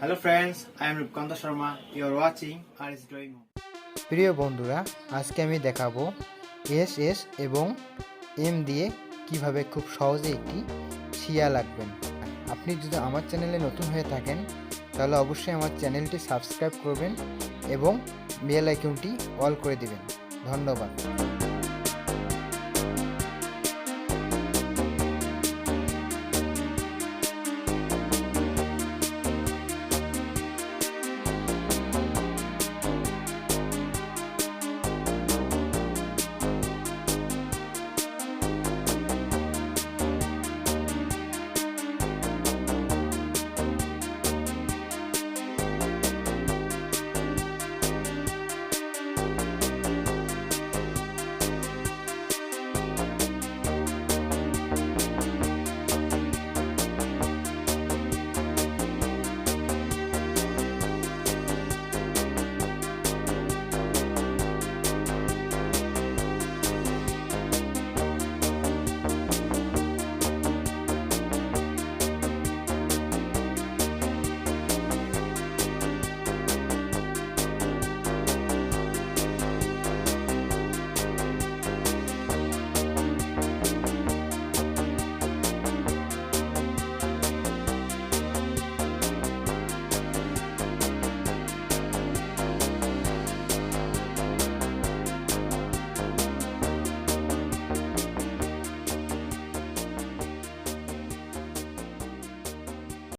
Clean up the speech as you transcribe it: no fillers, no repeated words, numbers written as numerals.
Hello friends, I am Rupkanto Sharma. You are watching R is Drawing Home. প্রিয় বন্ধুরা, আজকে আমি দেখাবো এস এস এবং এম দিয়ে কিভাবে খুব সহজে একটি শিয়াল আঁকবেন। আপনি যদি আমার চ্যানেলে নতুন হয়ে থাকেন তাহলে অবশ্যই আমার চ্যানেলটি সাবস্ক্রাইব করবেন এবং বেল আইকনটি অল করে দিবেন। ধন্যবাদ।